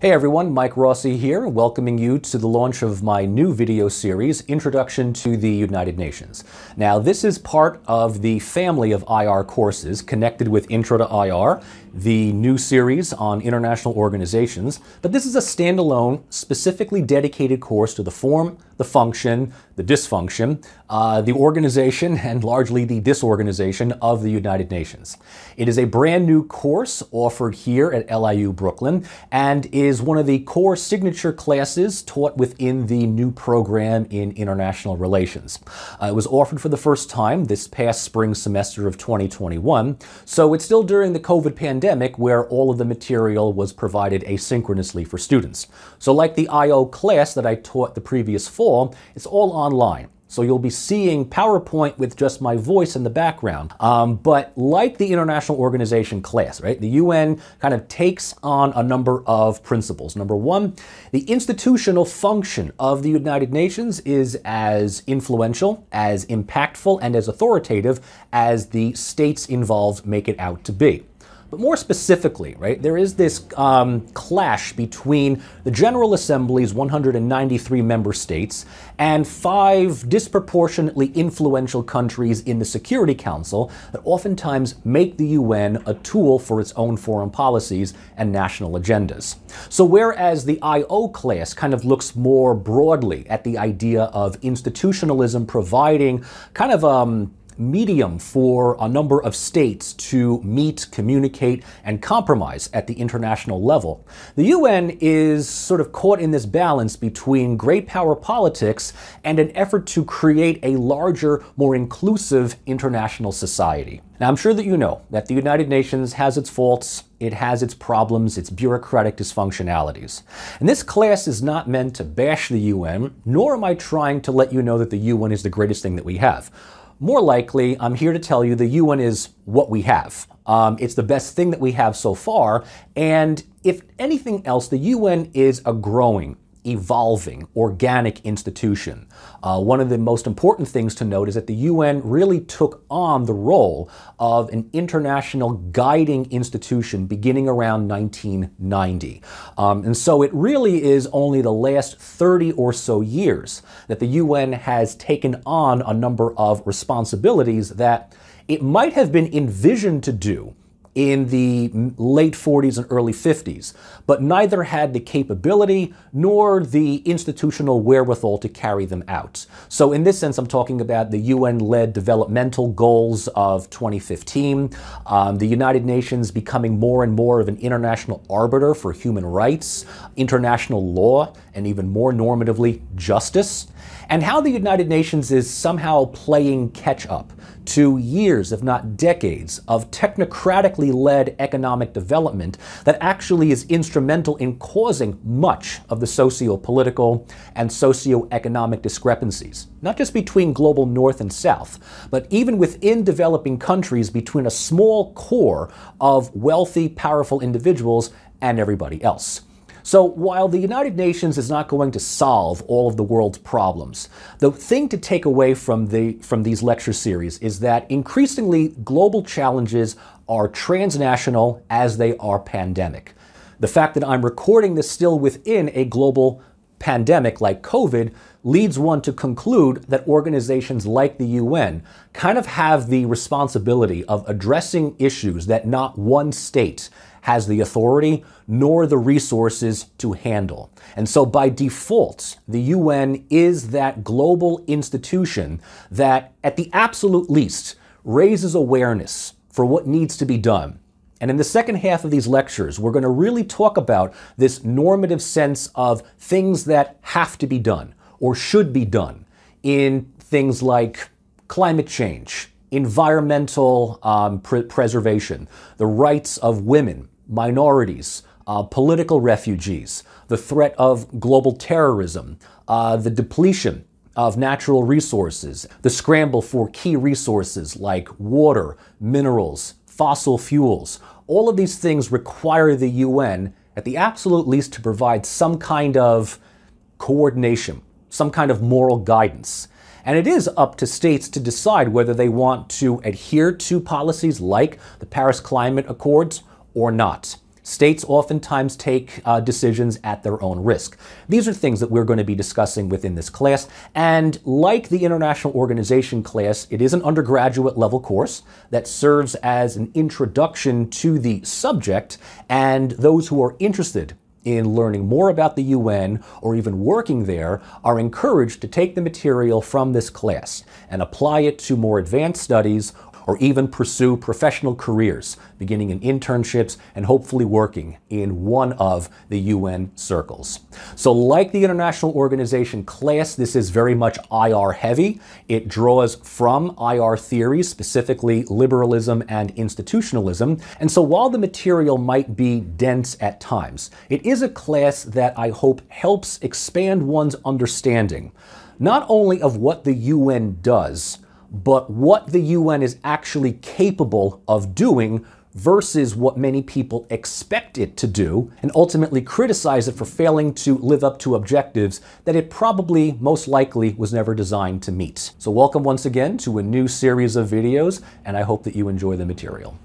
Hey everyone, Mike Rossi here, welcoming you to the launch of my new video series, Introduction to the United Nations. Now, this is part of the family of IR courses connected with Intro to IR, the new series on international organizations, but this is a standalone, specifically dedicated course to the form, the function, the dysfunction, the organization, and largely the disorganization of the United Nations. It is a brand new course offered here at LIU Brooklyn and is one of the core signature classes taught within the new program in international relations. It was offered for the first time this past spring semester of 2021, so it's still during the COVID pandemic where all of the material was provided asynchronously for students. So like the IO class that I taught the previous fall, it's all online. So you'll be seeing PowerPoint with just my voice in the background. But like the international organization class, right, the UN kind of takes on a number of principles. Number one, the institutional function of the United Nations is as influential, as impactful, and as authoritative as the states involved make it out to be. But more specifically, right, there is this clash between the General Assembly's 193 member states and 5 disproportionately influential countries in the Security Council that oftentimes make the UN a tool for its own foreign policies and national agendas. So whereas the IO class kind of looks more broadly at the idea of institutionalism providing kind of medium for a number of states to meet, communicate, and compromise at the international level, the UN is sort of caught in this balance between great power politics and an effort to create a larger, more inclusive international society. Now, I'm sure that you know that the United Nations has its faults, it has its problems, its bureaucratic dysfunctionalities. And this class is not meant to bash the UN, nor am I trying to let you know that the UN is the greatest thing that we have. More likely, I'm here to tell you the UN is what we have. It's the best thing that we have so far, and if anything else, the UN is a growing, evolving, organic institution. One of the most important things to note is that the UN really took on the role of an international guiding institution beginning around 1990. And so it really is only the last 30 or so years that the UN has taken on a number of responsibilities that it might have been envisioned to do in the late 40s and early 50s, but neither had the capability nor the institutional wherewithal to carry them out. So in this sense, I'm talking about the UN-led developmental goals of 2015, the United Nations becoming more and more of an international arbiter for human rights, international law, and even more normatively, justice, and how the United Nations is somehow playing catch-up to years, if not decades, of technocratically led economic development that actually is instrumental in causing much of the socio-political and socio-economic discrepancies, not just between global north and south, but even within developing countries between a small core of wealthy, powerful individuals and everybody else. So while the United Nations is not going to solve all of the world's problems, the thing to take away from these lecture series is that increasingly global challenges are transnational as they are pandemic. The fact that I'm recording this still within a global pandemic like COVID leads one to conclude that organizations like the UN kind of have the responsibility of addressing issues that not one state has the authority nor the resources to handle. And so by default, the UN is that global institution that, at the absolute least, raises awareness for what needs to be done. And in the second half of these lectures, we're going to really talk about this normative sense of things that have to be done or should be done in things like climate change, environmental preservation, the rights of women, minorities, political refugees, the threat of global terrorism, the depletion of natural resources, the scramble for key resources like water, minerals, fossil fuels. All of these things require the UN, at the absolute least, to provide some kind of coordination, some kind of moral guidance. And it is up to states to decide whether they want to adhere to policies like the Paris Climate Accords or not. States oftentimes take decisions at their own risk. These are things that we're going to be discussing within this class, and like the International Organization class, it is an undergraduate level course that serves as an introduction to the subject, and those who are interested in learning more about the UN or even working there are encouraged to take the material from this class and apply it to more advanced studies or even pursue professional careers, beginning in internships and hopefully working in one of the UN circles. So like the International Organization class, this is very much IR heavy. It draws from IR theories, specifically liberalism and institutionalism. And so while the material might be dense at times, it is a class that I hope helps expand one's understanding, not only of what the UN does, but what the UN is actually capable of doing versus what many people expect it to do, and ultimately criticize it for failing to live up to objectives that it probably, most likely, was never designed to meet. So welcome once again to a new series of videos, and I hope that you enjoy the material.